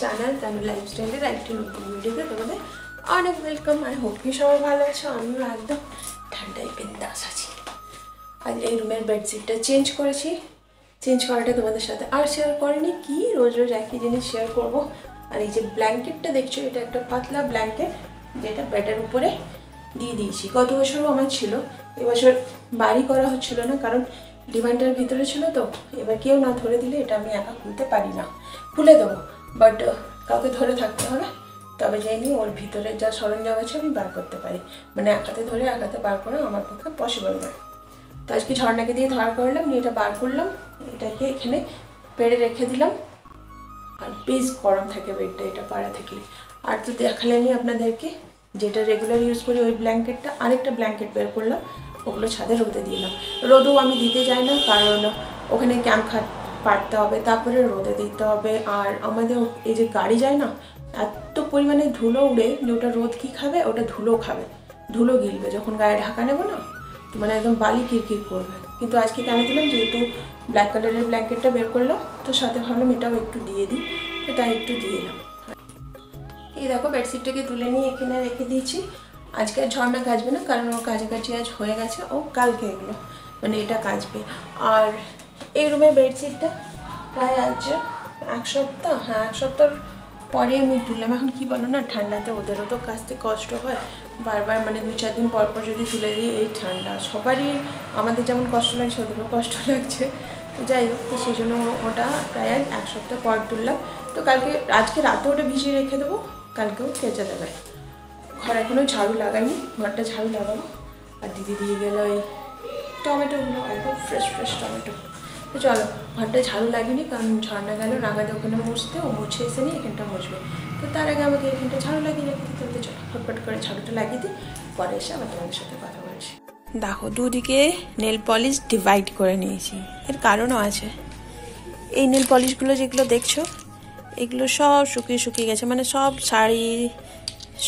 Channel Tanu লাইফস্টাইলের একটি নতুন ভিডিওতে তোমাদের অনেক ওয়েলকাম। আই হোপ কি সবাই ভালো আছো। আমিও একদম ঠান্ডায় বিন্দাস আছি। আজ এই রুমের বেডশিটটা চেঞ্জ করেছি। চেঞ্জ করাটা তোমাদের সাথে আর শেয়ার করিনি, কি রোজ রোজ একই জিনিস শেয়ার করব। আর এই যে ব্ল্যাঙ্কেটটা দেখছো, এটা একটা পাতলা ব্ল্যাঙ্কেট যেটা বেডের উপরে দিয়ে দিয়েছি। গত বছরও আমার ছিল, এবছর বাড়ি করা হচ্ছিল না কারণ ডিমান্ডের ভিতরে ছিল, তো এবার কেউ না ধরে দিলে এটা আমি একা খুলতে পারি না। খুলে দেবো বাট কাউকে ধরে থাকতে হবে, তবে যাইনি ওর ভিতরে যা সরঞ্জাম আছে আমি বার করতে পারি। মানে এক হাতে ধরে এক হাতে বার করা আমার পক্ষে পসিবল নয়। তো আজকে ঝর্ণাকে দিয়ে ধার করলাম, নিয়ে এটা বার করলাম, এটাকে এখানে পেড়ে রেখে দিলাম। আর বেশ গরম থাকে বেডটা এটা পাড়া থাকলে। আর তো দেখালেনি আপনাদেরকে, যেটা রেগুলার ইউজ করি ওই ব্ল্যাঙ্কেটটা, আরেকটা ব্ল্যাঙ্কেট বের করলাম, ওগুলো ছাদে রোদে দিলাম। রোদও আমি দিতে যাই না কারণ ওখানে ক্যাম্প পাড়তে হবে, তারপরে রোদে দিতে হবে। আর আমাদের এই যে গাড়ি যায় না, এত পরিমাণে ধুলো উড়ে যে ওটা রোদ কি খাবে, ওটা ধুলো খাবে, ধুলো গিলবে যখন গায়ে ঢাকা নেবো না, মানে একদম বালি কিরকির করবে। কিন্তু আজকে কেন দিলাম, যেহেতু ব্ল্যাক কালারের ব্ল্যাঙ্কেটটা বের করলাম তো সাথে ভাবলাম এটাও একটু দিয়ে দিই, তো তাই একটু দিয়ে এলাম। এই দেখো বেডশিটটাকে তুলে নিয়ে এখানে রেখে দিয়েছি। আজকে আর ঝর্ণা কাচবে না কারণ ওর কাছাকাছি আজ হয়ে গেছে, ও কালকে এগুলো মানে এটা কাচবে। আর এই রুমের বেডশিটটা প্রায় আজ এক সপ্তাহ, হ্যাঁ এক সপ্তাহ পরে আমি তুললাম। এখন কি বলো না, ঠান্ডাতে ওদেরও তো কাচতে কষ্ট হয়, বারবার মানে 2-4 দিন পর পর যদি তুলে দিই, এই ঠান্ডা সবারই, আমাদের যেমন কষ্ট লাগছে ওদেরও কষ্ট লাগছে। তো যাই হোক, তো সেই জন্য ওটা প্রায় এক সপ্তাহ পর তুললাম। তো আজকে রাতে ওটা ভিজিয়ে রেখে দেবো, কালকেও কেচে দেবে। ঘর এখনও ঝাড়ু লাগাইনি, ঘরটা ঝাড়ু লাগাবো। আর দিদি দিয়ে গেল এই টমেটোগুলো, একদম ফ্রেশ ফ্রেশ টমেটো। তো চলো, ঘরটা ঝাড়ু লাগেনি কারণ ঝর্ণা গেল রাঙাতে ওখানে মুছতে, ও মুছে এসে নিয়ে এখানটা মুছবে। তো তার আগে আমাকে এখানটা ঝাড়ু লাগিয়ে রেখে দিতে হতে। চলো ফটফট করে ঝাড়ুটা লাগিয়ে দিই, পরে এসে আবার তোমাদের সাথে কথা বলছি। দেখো দুদিকে নেল পলিশ ডিভাইড করে নিয়েছি, এর কারণও আছে। এই নেল পলিশগুলো যেগুলো দেখছো, এগুলো সব শুকিয়ে শুকিয়ে গেছে, মানে সব শাড়ি,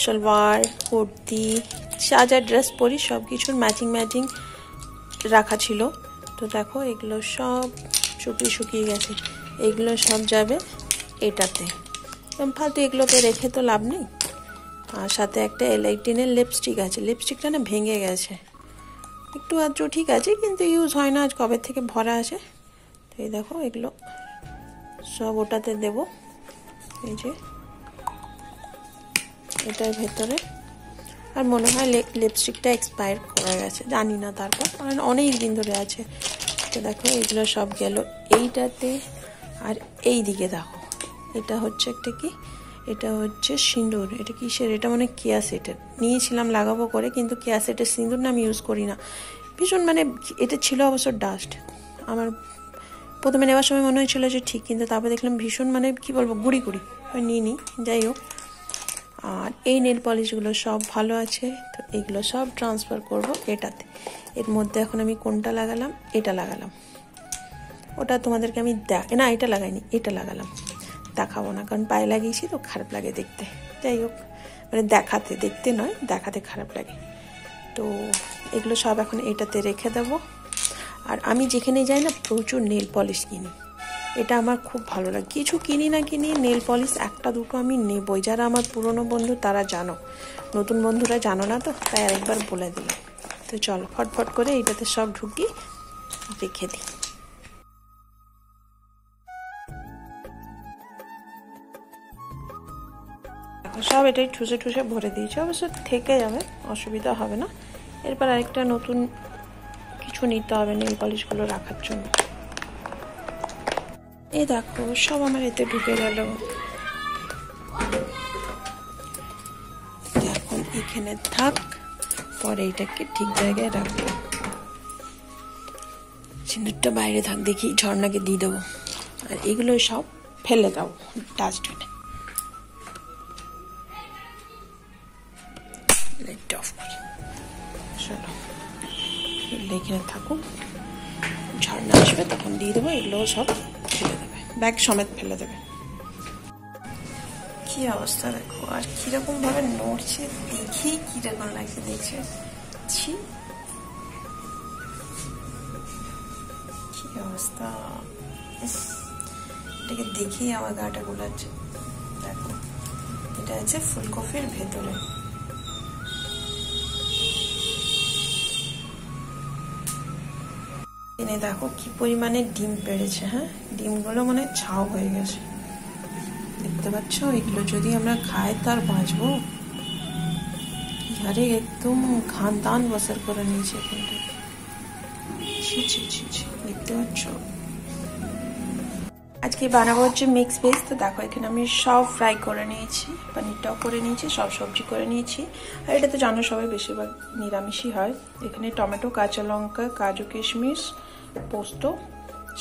সালোয়ার, কুর্তি, যা যা ড্রেস পরি সব কিছুর ম্যাচিং ম্যাচিং রাখা ছিল। তো দেখো এগুলো সব শুকিয়ে শুকিয়ে গেছে, এগুলো সব যাবে এটাতে। ফালতু এগুলোকে রেখে তো লাভ নেই। আর সাথে একটা এলাইটিনের লিপস্টিক আছে, লিপস্টিকটা না ভেঙে গেছে একটু আধটু, ঠিক আছে কিন্তু ইউজ হয় না, আজ কবে থেকে ভরা আছে। তো এই দেখো এগুলো সব ওটাতে দেব, এই যে এটার ভেতরে। আর মনে হয় লিপস্টিকটা এক্সপায়ার করা গেছে, জানি না, তারপর কারণ অনেক দিন ধরে আছে। তো দেখো এগুলো সব গেল এইটাতে। আর এই দিকে দেখো, এটা হচ্ছে একটা কি, এটা হচ্ছে সিঁদুর। এটা কিসের, এটা মানে কেয়া সেটের নিয়েছিলাম লাগাবো করে, কিন্তু কেয়া সেটের সিঁদুর না আমি ইউজ করি না ভীষণ, মানে এটা ছিল অবশ্য ডাস্ট। আমার প্রথমে নেওয়ার সময় মনে হয়েছিল যে ঠিক, কিন্তু তারপর দেখলাম ভীষণ মানে কি বলবো গুড়ি গুড়ি, নিয়ে নিই। যাই হোক, আর এই নেল পলিশগুলো সব ভালো আছে, তো এগুলো সব ট্রান্সফার করব এটাতে। এর মধ্যে এখন আমি কোনটা লাগালাম, এটা লাগালাম। ওটা তোমাদেরকে আমি না এটা লাগাইনি, এটা লাগালাম, দেখাবো না কারণ পায়ে লাগিয়েছি তো খারাপ লাগে দেখতে। যাই হোক, মানে দেখাতে, দেখতে নয়, দেখাতে খারাপ লাগে। তো এগুলো সব এখন এটাতে রেখে দেবো। আর আমি যেখানে যাই না প্রচুর নেল পলিশ কিনি, এটা আমার খুব ভালো লাগে। কিছু কিনি না কিনি, নেল পলিশ একটা দুটো আমি নেবই। যারা আমার পুরনো বন্ধু তারা জানো, নতুন বন্ধুরা জানো না, তো তাই আরেকবার বলে দিলাম। তো চলো ফটফট করে এইটাতে সব ঢুকিয়ে রেখে দিই। সব এটাই ঠুসে ঠুসে ভরে দিয়েছি, অবশ্য থেকে যাবে, অসুবিধা হবে না। এরপর আরেকটা নতুন কিছু নিতে হবে নেল পলিশগুলো রাখার জন্য। এই দেখো সব আমার এতে ঢুকে গেল। এখন এখানে থাক, পরে এটাকে ঠিক জায়গায় রাখবো। সিঁদুরটা বাইরে থাক, দেখি ঝর্ণাকে দিয়ে দেবো। আর এগুলো সব ফেলে দাও ডাস্টবিনে। লাইট অফ করি, চলো এখানে থাকুক, ঝর্ণা আসবে তখন দিয়ে দেবো। এগুলো সব ফেলে দেবে, ব্যাগ সমেত ফেলে দেবে। কি অবস্থা দেখো, আর কিরকম ভাবে নড়ছে, দেখি কিরকম লাগছে দেখছে। ছি, কি অবস্থা, এটাকে দেখেই আমার গাটা গোলাচ্ছে। দেখো এটা আছে ফুলকপির ভেতরে। এনে দেখো কি পরিমাণে ডিম পেড়েছে। হ্যাঁ, ডিমগুলো মানে ছাও হয়ে গেছে, দেখতে পাচ্ছ? এগুলো যদি আমরা খাই তার বাঁচবো? আরে একদম খানদান বসর করে নিয়েছে এখানটা। ছি ছি ছি ছি, দেখতে পাচ্ছ? আজকে বানাবো হচ্ছে মিক্স ভেজ। তো দেখো এখানে আমি সব ফ্রাই করে নিয়েছি, পনিরটাও করে নিয়েছি, সব সবজি করে নিয়েছি। আর এটা তো জানো সবাই বেশিরভাগ নিরামিষই হয়। এখানে টমেটো, কাঁচা লঙ্কা, কাজু কিশমিশ, পোস্ত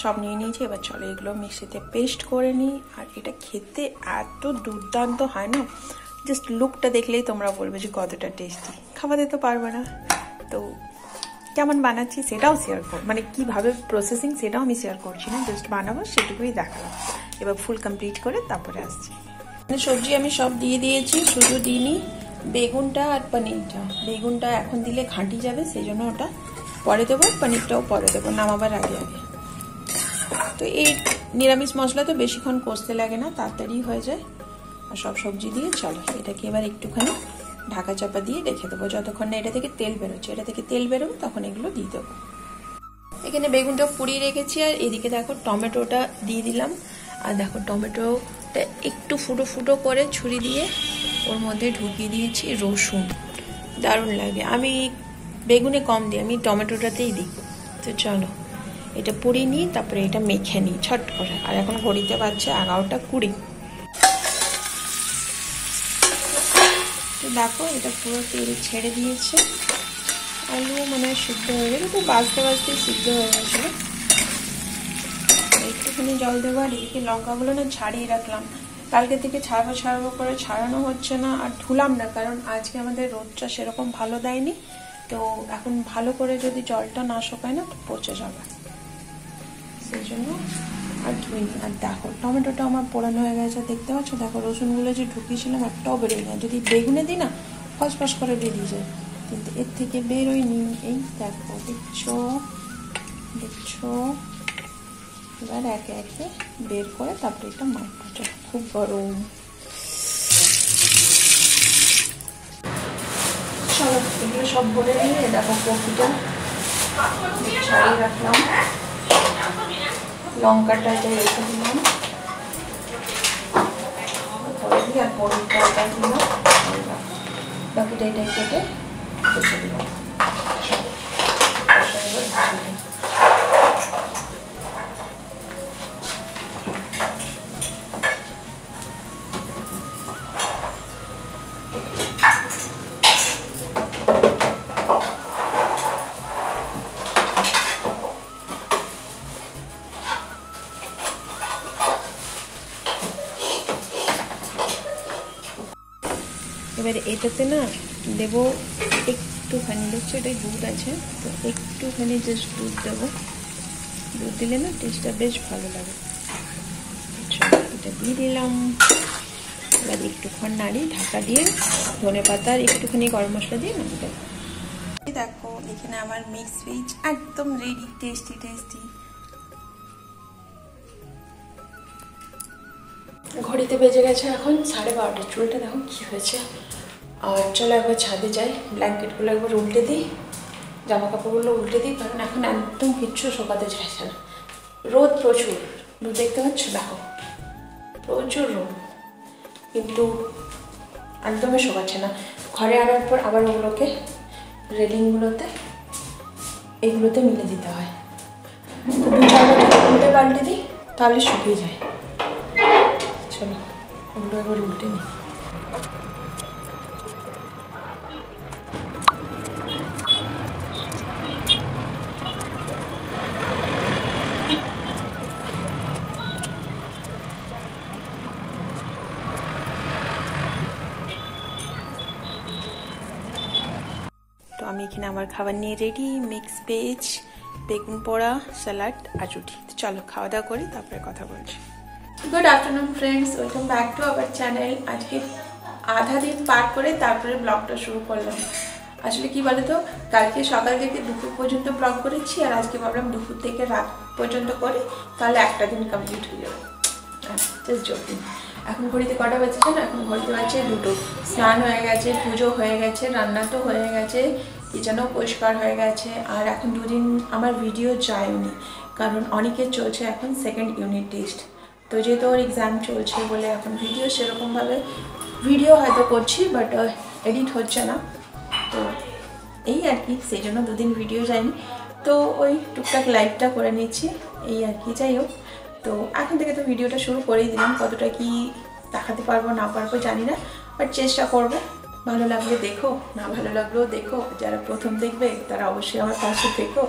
সব নিয়ে নিয়েছি। এবার চলো এগুলো মিক্সিতে পেস্ট করে নিই। আর এটা খেতে এত দুর্দান্ত হয় না, জাস্ট লুকটা দেখলেই তোমরা বলবে যে কতটা টেস্টি। খাওয়াতে তো পারবে না, তো কেমন বানাচ্ছি সেটাও শেয়ার করব, মানে কিভাবে প্রসেসিং সেটাও আমি শেয়ার করছি না, জাস্ট বানাবো সেটুকুই দেখালাম। এবার ফুল কমপ্লিট করে তারপরে আসছি। সবজি আমি সব দিয়ে দিয়েছি, শুধু দিইনি বেগুনটা আর পনিরটা। বেগুনটা এখন দিলে ঘাঁটি যাবে, সেই জন্য ওটা পরে দেবো, পনিরটাও পরে দেবো নামাবার আগে আগে। তো এই নিরামিষ মশলা তো বেশিক্ষণ কষতে লাগে না, তাড়াতাড়ি হয়ে যায়। আর সব সবজি দিয়ে চলো এটাকে এবার একটুখানি ঢাকা চাপা দিয়ে রেখে দেবো, যতক্ষণ না এটা থেকে তেল বেরোচ্ছে। এটা থেকে তেল বেরোবে তখন এগুলো দিয়ে দেবো। এখানে বেগুনটা পুড়িয়ে রেখেছি, আর এদিকে দেখো টমেটোটা দিয়ে দিলাম। আর দেখো টমেটোটা একটু ফুটো ফুটো করে ছুরি দিয়ে ওর মধ্যে ঢুকিয়ে দিয়েছি রসুন, দারুণ লাগে। আমি বেগুনে কম দিই, আমি টমেটোটাতেই দিই। তো চলো এটা পুড়িয়ে নিই, তারপরে এটা মেখে নিই ছট করে। আর এখন ঘড়িতে বাজছে 11:20। দেখো এটা পুরো তেল ছেড়ে দিয়েছে, আলু মানে সিদ্ধ হয়ে গেছে, তো বাজতে বাজতে সিদ্ধ হয়ে গেছিলো। একটুখানি জল দেবো। আর এদিকে লঙ্কাগুলো না ছাড়িয়ে রাখলাম, কালকে থেকে ছাড়বো করে ছাড়ানো হচ্ছে না, আর ধুলাম না, কারণ আজকে আমাদের রোদটা সেরকম ভালো দেয়নি। তো এখন ভালো করে যদি জলটা না শোকায় না তো পচে যাবে, সেই জন্য আর ধুইনি। আর দেখো টমেটোটা আমার পোড়ানো হয়ে গেছে, দেখতে পাচ্ছ? দেখো রসুনগুলো যে ঢুকিয়েছিলাম একটাও বেরোয় না, যদি বেগুনে দিই না ফসফস করে বেরিয়ে যায়, কিন্তু এর থেকে বেরোয়নি। এই দেখো, দেখছো? এবার একে একে বের করে তারপরে এটা মাখতে। খুব গরম, চলো এগুলো সব ভরে নিয়ে দেখো কপিটা ছাড়িয়ে রাখলাম, লঙ্কাটা রেখে দিলাম, আর পনিরটা দিলাম, বাকিটা এটাই কেটে রেখে দিলাম। এবারে এটাতে না দেবো একটুখানি, দেখছো এটাই দুধ আছে, তো একটুখানি জাস্ট দুধ দেবো। দুধ দিলে না টেস্টটা বেশ ভালো লাগে। এটা দিয়ে দিলাম। এবার একটুক্ষণ নাড়ি ঢাকা দিয়ে ধনে পাতা আর একটুখানি গরম মশলা দিয়ে নামিয়ে দেবো। দেখো এখানে আমার মিক্স ভেজ একদম রেডি, টেস্টি টেস্টি। ঘড়িতে বেজে গেছে এখন 12:30। চুলটা দেখো কি হয়েছে। আর চলো একবার ছাদে যাই, ব্ল্যাঙ্কেটগুলো একবার উল্টে দিই, জামা কাপড়গুলো উল্টে দিই, কারণ এখন একদম কিচ্ছু শোকাতে চাইছে না। রোদ প্রচুর, দেখতে পাচ্ছ? দেখো প্রচুর রোদ, কিন্তু একদমই শোকাচ্ছে না। ঘরে আনার পর আবার ওগুলোকে রেলিংগুলোতে এগুলোতে মিলে দিতে হয়। তো 2-4বার যদি উল্টে পাল্টে দিই তাহলে শুকিয়ে যায়। চলো ওগুলো একবার উল্টে নিই। এখানে আমার খাবার নিয়ে রেডি, মিক্স ভেজ, বেগুন পোড়া, স্যালাড আর রুটি। চলো খাওয়া দাওয়া করি, তারপরে কথা বলছি। Good afternoon friends, welcome back to our channel. আজকে আধা দিন পার করে তারপরে ব্লগটা শুরু করলাম। আসলে কি বলতো, কালকে সকাল থেকে দুপুর পর্যন্ত ব্লগ করেছি, আর আজকে ভাবলাম দুপুর থেকে রাত পর্যন্ত করি, তাহলে একটা দিন কমপ্লিট হয়ে যাবে। Just joking. এখন ঘড়িতে কটা বাজছে না? এখন ঘড়িতে বাজছে 2টো। স্নান হয়ে গেছে, পুজো হয়ে গেছে, রান্না তো হয়ে গেছে, কিচেনও পরিষ্কার হয়ে গেছে। আর এখন দুদিন আমার ভিডিও যায়নি, কারণ অনেকের চলছে এখন সেকেন্ড ইউনিট টেস্ট। তো যেহেতু ওর এক্সাম চলছে বলে এখন সেরকমভাবে ভিডিও হয়তো করছি, বাট এডিট হচ্ছে না। তো এই আর কি, সেই জন্য দুদিন ভিডিও যায়নি। তো ওই টুকটাক লাইভটা করে নিচ্ছি, এই আর কি। যাই হোক, তো এখন থেকে তো ভিডিওটা শুরু করেই দিলাম। কতটা কি দেখাতে পারবো না পারবো জানি না, বাট চেষ্টা করব। ভালো লাগলে দেখো, না ভালো লাগলেও দেখো। যারা প্রথম দেখবে তারা অবশ্যই আমার পাশে দেখো,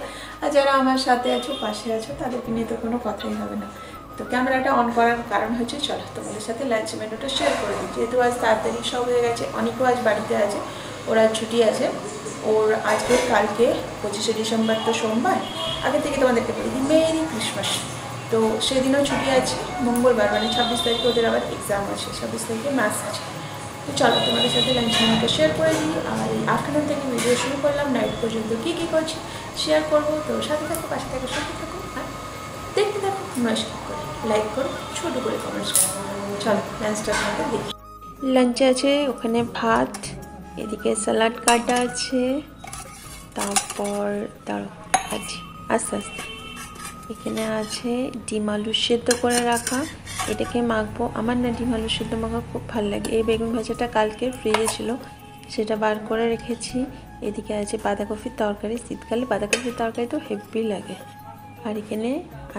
আর যারা আমার সাথে আছো, পাশে আছো, তাদেরকে নিয়ে তো কোনো কথাই হবে না। তো ক্যামেরাটা অন করার কারণ হচ্ছে, চলো তোমাদের সাথে লাঞ্চ মেনুটা শেয়ার করে দিই। যেহেতু আজ তাড়াতাড়ি সব হয়ে গেছে, অনেকেও আজ বাড়িতে আছে, ওরা ছুটি আছে। ওর আজকে কালকে 25শে ডিসেম্বর তো সোমবার, আগে থেকে তোমাদেরকে বলে দিই মেরি ক্রিসমাস। তো সেদিনও ছুটি আছে, মঙ্গলবার মানে 26 তারিখে ওদের আবার এক্সাম আছে, 26 তারিখে ম্যাথস আছে। তো চলো তোমাদের সাথে লাঞ্চ মেনুটা শেয়ার করে দিই। আর এই আফটারনুন থেকে ভিডিও শুরু করলাম, নাইট পর্যন্ত কী কী করছি শেয়ার করবো। তো সাথে থাকো, পাশে থাকো, সাথে থাকো, আর দেখতে থাকো। নমস্কার করে লাইক করো, ছোটো করে কমেন্টস করো। চলো লাঞ্চটা তোমাদের দেখি। লাঞ্চে আছে ওখানে ভাত, এদিকে স্যালাড কাটা আছে, তারপর দাঁড়ো আছি আস্তে আস্তে। এখানে আছে ডিম আলু সেদ্ধ করে রাখা, এটাকে মাখবো। আমার না ডিম আলু সেদ্ধ মাখা খুব ভালো লাগে। এই বেগুন ভাজাটা কালকে ফ্রিজে ছিল, সেটা বার করে রেখেছি। এদিকে আছে বাঁধাকপির তরকারি, শীতকালে বাঁধাকপির তরকারি তো হেভি লাগে। আর এখানে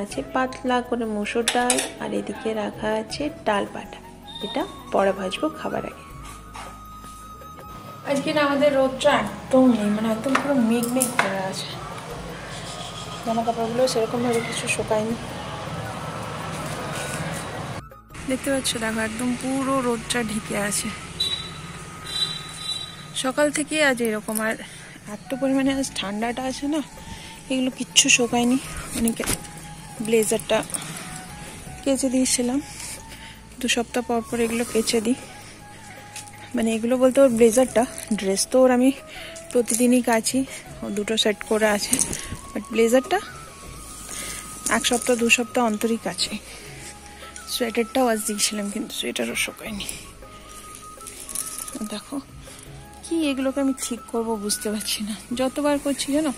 আছে পাতলা করে মসুর ডাল, আর এদিকে রাখা আছে ডাল বাটা। এটা পরে ভাজবো খাবার আগে। আজকে না আমাদের রোদটা একদম নেই, মানে একদম পুরো মেঘ মেঘ করে আছে। জামা কাপড়গুলো সেরকমভাবে কিছু শুকায়নি। দেখতে পাচ্ছ, দেখো একদম পুরো রোদটা ঢেকে আছে সকাল থেকে আজ এরকম। আর এত পরিমাণে আজ ঠান্ডাটা আছে না, এগুলো কিচ্ছু শুকায়নি। অনেকে ব্লেজারটা কেচে দিয়েছিলাম, 2 সপ্তাহ পর পর এগুলো কেচে দিই। মানে এগুলো বলতে ওর ব্লেজারটা, ড্রেস তো ওর আমি প্রতিদিনই কাচি, ও 2টো সেট করে আছে। বাট ব্লেজারটা 1 সপ্তাহ 2 সপ্তাহ অন্তরই কাচি। সোয়েটারটাও আজ দিয়েছিলাম, কিন্তু সোয়েটারও শুকায়নি। দেখো কি, এগুলোকে আমি ঠিক করব বুঝতে পারছি না। যতবার করছি জানো,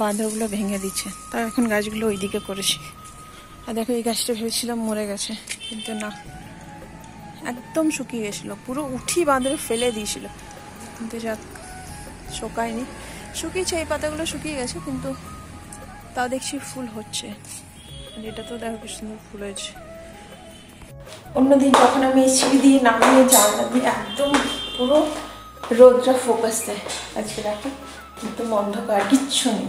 বাঁধাগুলো ভেঙে দিচ্ছে। তার এখন গাছগুলো ওইদিকে করেছি। আর দেখো এই গাছটা ভেবেছিলাম মরে গেছে, কিন্তু না, একদম শুকিয়ে গেছিলো, পুরো উঠি বাঁধরে ফেলে দিয়েছিল। কিন্তু যাক, শুকায়নি। শুকিয়েছে, এই পাতাগুলো শুকিয়ে গেছে, কিন্তু তাও দেখছি ফুল হচ্ছে। আর এটা তো দেখো কি সুন্দর ফুল হয়েছে। অন্যদিন যখন আমি এই সিঁড়ি দিয়ে নামিয়ে জানলা দিয়ে একদম পুরো রোদটা ফোকাস দেয়, আজকে দেখো একদম অন্ধকার, কিচ্ছু নেই।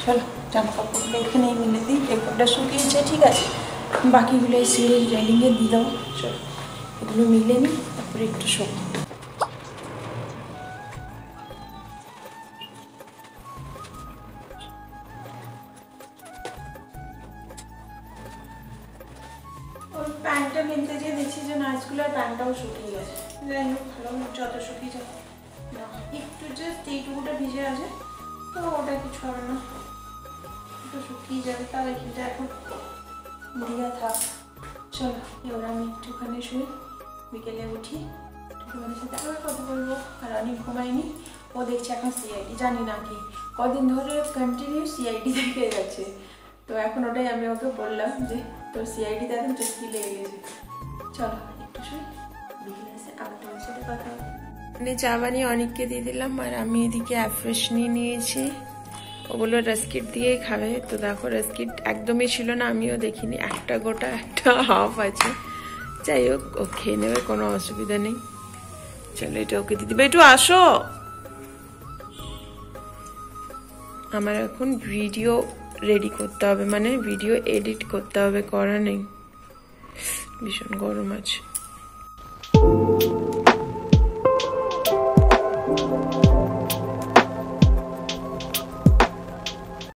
চলো জামা কাপড়গুলো এখানেই মিলে দিই। এগুলোটা শুকিয়েছে ঠিক আছে, বাকিগুলো এই সিঁড়ির রেলিংয়ে দিয়ে দেবো। চলো এগুলো মিলে নিই, তারপরে একটু শোক। ওর প্যান্টটা কিনতে যেয়ে দেখছি যে নাচগুলোর প্যান্টটাও শুকিয়ে গেছে। যাই হোক, ভালো, যত শুকিয়ে যায় না, একটু জাস্ট এইটুকুটা ভিজে আছে, তো ওটা কিছু হবে না, একটু শুকিয়ে যাবে। তাও এখানটা এখন দিয়া থাক। চলো এবার আমি একটুখানি শুই, বিকেলে উঠি, তোমাদের সাথে আবার কথা বলবো। আর অনেক ঘুমাইনি, ও দেখছে এখন সিআইডি, জানি না কি কদিন ধরে কন্টিনিউ সিআইডি দেখে গেছে। তো এখন ওটাই আমি ওকে বললাম যে তোর সিআইডিতে এখন চুস্কি লেগে গেছে। চলো একটু শুই, বিকেলে এসে আবার তোমার সাথে কথা হবে। মানে চা বানিয়ে অনেককে দিয়ে দিলাম, আর আমি এদিকে অ্যাফ্রেশ নিয়ে নিয়েছি। ওগুলো রাস্কিট দিয়েই খাবে। তো দেখো রাস্কিট একদমই ছিল না, আমিও দেখিনি, একটা গোটা একটা হাফ আছে। যাই হোক, ও খেয়ে নেবে, কোনো অসুবিধা নেই। চলো এটা ওকে দিয়ে দিবে। একটু আসো, আমার এখন ভিডিও রেডি করতে হবে, মানে ভিডিও এডিট করতে হবে, করা নেই, ভীষণ গরম আছে।